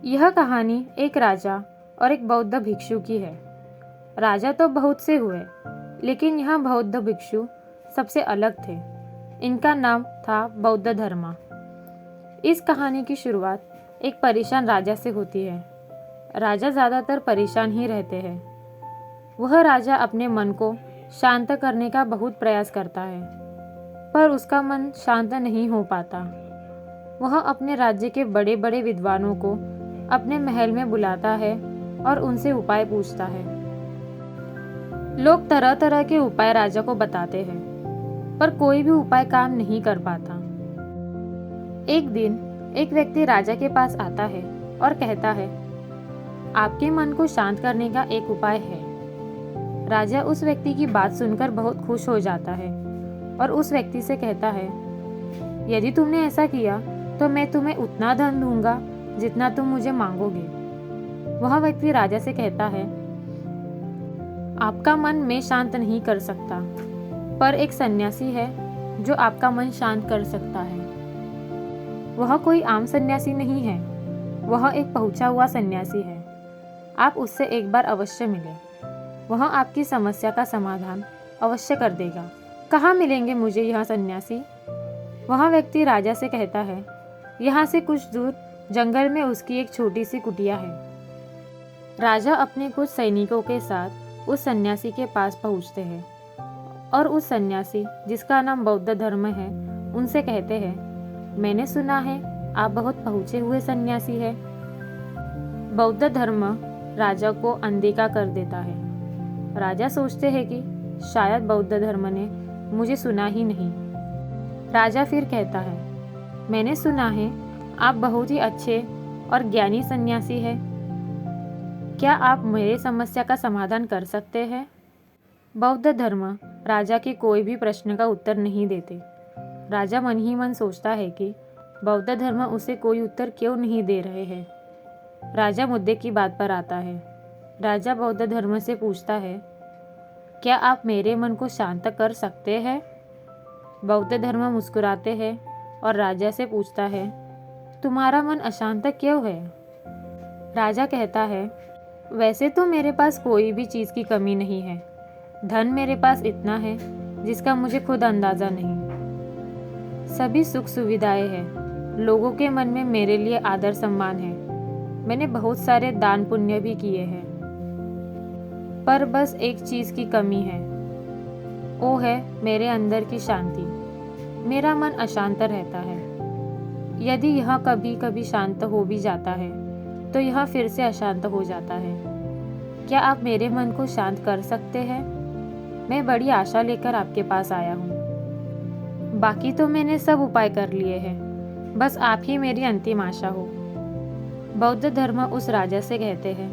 यह कहानी एक राजा और एक बौद्ध भिक्षु की है। राजा तो बहुत से हुए, लेकिन यह बौद्ध भिक्षु सबसे अलग थे। इनका नाम था बौद्ध धर्मा। इस कहानी की शुरुआत एक परेशान राजा से होती है। राजा ज़्यादातर परेशान ही रहते हैं। वह राजा अपने मन को शांत करने का बहुत प्रयास करता है, पर उसका मन शांत नहीं हो पाता। वह अपने राज्य के बड़े बड़े विद्वानों को अपने महल में बुलाता है और उनसे उपाय पूछता है। लोग तरह तरह के उपाय राजा को बताते हैं, पर कोई भी उपाय काम नहीं कर पाता। एक दिन एक व्यक्ति राजा के पास आता है और कहता है, आपके मन को शांत करने का एक उपाय है। राजा उस व्यक्ति की बात सुनकर बहुत खुश हो जाता है और उस व्यक्ति से कहता है, यदि तुमने ऐसा किया तो मैं तुम्हें उतना धन दूंगा जितना तुम मुझे मांगोगे। वह व्यक्ति राजा से कहता है, आपका मन मैं शांत नहीं कर सकता, पर एक सन्यासी है जो आपका मन शांत कर सकता है। वह कोई आम सन्यासी नहीं है, वह एक पहुंचा हुआ सन्यासी है। आप उससे एक बार अवश्य मिलें, वह आपकी समस्या का समाधान अवश्य कर देगा। कहाँ मिलेंगे मुझे यह सन्यासी? वह व्यक्ति राजा से कहता है, यहाँ से कुछ दूर जंगल में उसकी एक छोटी सी कुटिया है। राजा अपने कुछ सैनिकों के साथ उस सन्यासी के पास पहुँचते हैं और उस सन्यासी, जिसका नाम बौद्ध धर्म है, उनसे कहते हैं, मैंने सुना है आप बहुत पहुँचे हुए सन्यासी हैं। बौद्ध धर्म राजा को अनदेखा कर देता है। राजा सोचते हैं कि शायद बौद्ध धर्म ने मुझे सुना ही नहीं। राजा फिर कहता है, मैंने सुना है आप बहुत ही अच्छे और ज्ञानी सन्यासी हैं। क्या आप मेरे समस्या का समाधान कर सकते हैं? बौद्ध धर्म राजा के कोई भी प्रश्न का उत्तर नहीं देते। राजा मन ही मन सोचता है कि बौद्ध धर्म उसे कोई उत्तर क्यों नहीं दे रहे हैं। राजा मुद्दे की बात पर आता है। राजा बौद्ध धर्म से पूछता है, क्या आप मेरे मन को शांत कर सकते हैं? बौद्ध धर्म मुस्कुराते हैं और राजा से पूछता है, तुम्हारा मन अशांत क्यों है? राजा कहता है, वैसे तो मेरे पास कोई भी चीज़ की कमी नहीं है। धन मेरे पास इतना है जिसका मुझे खुद अंदाज़ा नहीं। सभी सुख सुविधाएं हैं। लोगों के मन में मेरे लिए आदर सम्मान है। मैंने बहुत सारे दान पुण्य भी किए हैं, पर बस एक चीज़ की कमी है, वो है मेरे अंदर की शांति। मेरा मन अशांत रहता है। यदि यह कभी कभी शांत हो भी जाता है तो यह फिर से अशांत हो जाता है। क्या आप मेरे मन को शांत कर सकते हैं? मैं बड़ी आशा लेकर आपके पास आया हूँ। बाकी तो मैंने सब उपाय कर लिए हैं, बस आप ही मेरी अंतिम आशा हो। बौद्ध धर्म उस राजा से कहते हैं,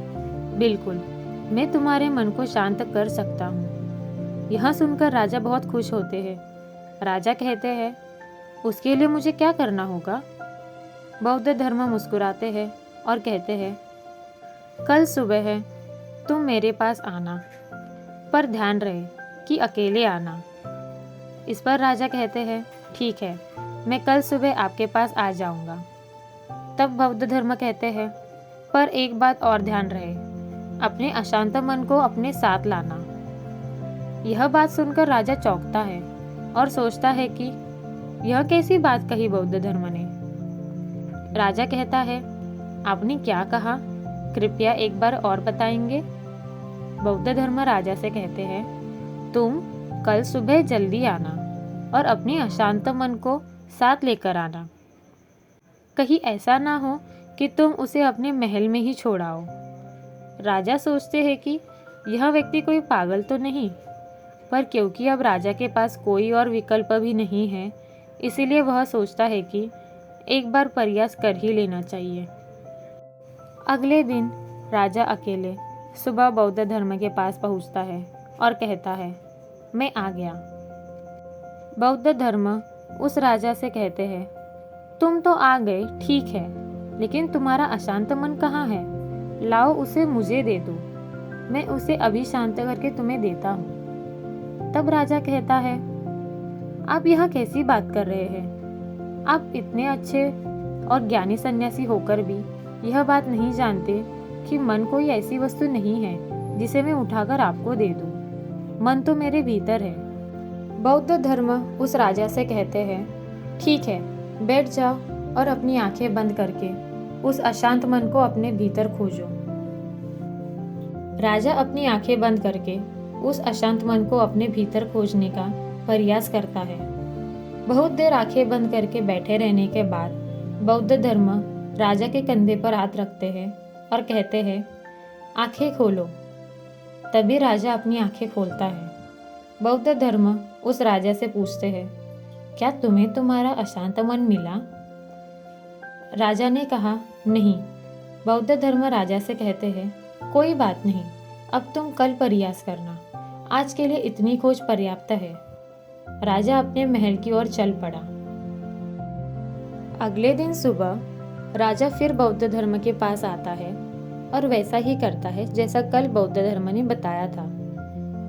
बिल्कुल, मैं तुम्हारे मन को शांत कर सकता हूँ। यह सुनकर राजा बहुत खुश होते हैं। राजा कहते हैं, उसके लिए मुझे क्या करना होगा? बौद्ध धर्म मुस्कुराते हैं और कहते हैं, कल सुबह है तुम मेरे पास आना, पर ध्यान रहे कि अकेले आना। इस पर राजा कहते हैं, ठीक है, मैं कल सुबह आपके पास आ जाऊंगा। तब बौद्ध धर्म कहते हैं, पर एक बात और ध्यान रहे, अपने अशांत मन को अपने साथ लाना। यह बात सुनकर राजा चौंकता है और सोचता है कि यह कैसी बात कही बौद्ध धर्म ने। राजा कहता है, आपने क्या कहा? कृपया एक बार और बताएंगे? बौद्ध धर्म राजा से कहते हैं, तुम कल सुबह जल्दी आना और अपने अशांत मन को साथ लेकर आना। कहीं ऐसा ना हो कि तुम उसे अपने महल में ही छोड़ाओ। राजा सोचते हैं कि यह व्यक्ति कोई पागल तो नहीं, पर क्योंकि अब राजा के पास कोई और विकल्प भी नहीं है, इसीलिए वह सोचता है कि एक बार प्रयास कर ही लेना चाहिए। अगले दिन राजा अकेले सुबह बौद्ध धर्म के पास पहुंचता है और कहता है, मैं आ गया। बौद्ध धर्म उस राजा से कहते हैं, तुम तो आ गए, ठीक है, लेकिन तुम्हारा अशांत मन कहाँ है? लाओ उसे मुझे दे दो, मैं उसे अभी शांत करके तुम्हें देता हूँ। तब राजा कहता है, आप यह कैसी बात कर रहे हैं? आप इतने अच्छे और ज्ञानी सन्यासी होकर भी यह बात नहीं जानते कि मन कोई ऐसी वस्तु नहीं है जिसे मैं उठाकर आपको दे दूं। मन तो मेरे भीतर है। बौद्ध धर्म उस राजा से कहते हैं, ठीक है, बैठ जाओ और अपनी आंखें बंद करके उस अशांत मन को अपने भीतर खोजो। राजा अपनी आंखें बंद करके उस अशांत मन को अपने भीतर खोजने का प्रयास करता है। बहुत देर आंखें बंद करके बैठे रहने के बाद बौद्ध धर्म राजा के कंधे पर हाथ रखते हैं और कहते हैं, आंखें खोलो। तभी राजा अपनी आंखें खोलता है। बौद्ध धर्म उस राजा से पूछते हैं, क्या तुम्हें तुम्हारा अशांत मन मिला? राजा ने कहा, नहीं। बौद्ध धर्म राजा से कहते हैं, कोई बात नहीं, अब तुम कल प्रयास करना, आज के लिए इतनी खोज पर्याप्त है। राजा अपने महल की ओर चल पड़ा। अगले दिन सुबह राजा फिर बौद्ध धर्म के पास आता है और वैसा ही करता है जैसा कल बौद्ध धर्म ने बताया था।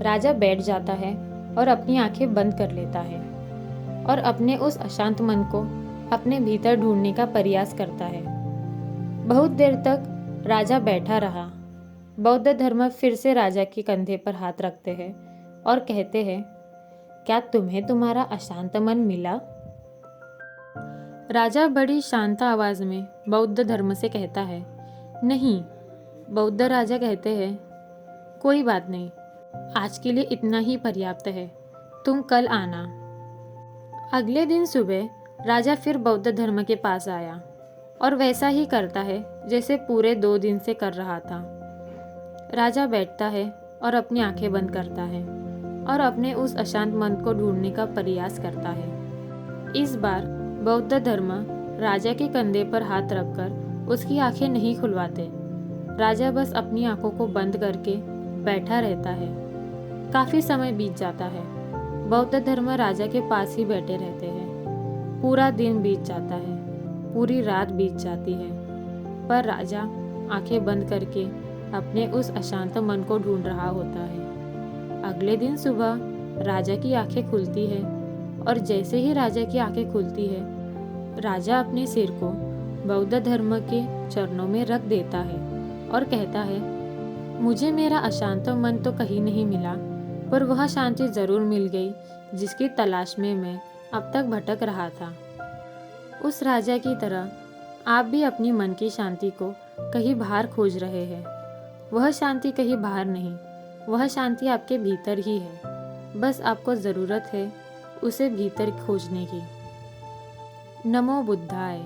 राजा बैठ जाता है और अपनी आंखें बंद कर लेता है और अपने उस अशांत मन को अपने भीतर ढूंढने का प्रयास करता है। बहुत देर तक राजा बैठा रहा। बौद्ध धर्म फिर से राजा के कंधे पर हाथ रखते हैं और कहते हैं, क्या तुम्हें तुम्हारा अशांत मन मिला? राजा बड़ी शांत आवाज में बौद्ध धर्म से कहता है, नहीं। बौद्ध राजा कहते हैं, कोई बात नहीं, आज के लिए इतना ही पर्याप्त है, तुम कल आना। अगले दिन सुबह राजा फिर बौद्ध धर्म के पास आया और वैसा ही करता है जैसे पूरे 2 दिन से कर रहा था। राजा बैठता है और अपनी आंखें बंद करता है और अपने उस अशांत मन को ढूंढने का प्रयास करता है। इस बार बौद्ध धर्म राजा के कंधे पर हाथ रखकर उसकी आंखें नहीं खुलवाते। राजा बस अपनी आंखों को बंद करके बैठा रहता है। काफी समय बीत जाता है। बौद्ध धर्म राजा के पास ही बैठे रहते हैं। पूरा दिन बीत जाता है, पूरी रात बीत जाती है, पर राजा आंखें बंद करके अपने उस अशांत मन को ढूंढ रहा होता है। अगले दिन सुबह राजा की आंखें खुलती है और जैसे ही राजा की आंखें खुलती है, राजा अपने सिर को बौद्ध धर्म के चरणों में रख देता है और कहता है, मुझे मेरा अशांत मन तो कहीं नहीं मिला, पर वह शांति जरूर मिल गई जिसकी तलाश में मैं अब तक भटक रहा था। उस राजा की तरह आप भी अपनी मन की शांति को कहीं बाहर खोज रहे हैं। वह शांति कहीं बाहर नहीं, वह शांति आपके भीतर ही है। बस आपको ज़रूरत है उसे भीतर खोजने की। नमो बुद्धाय।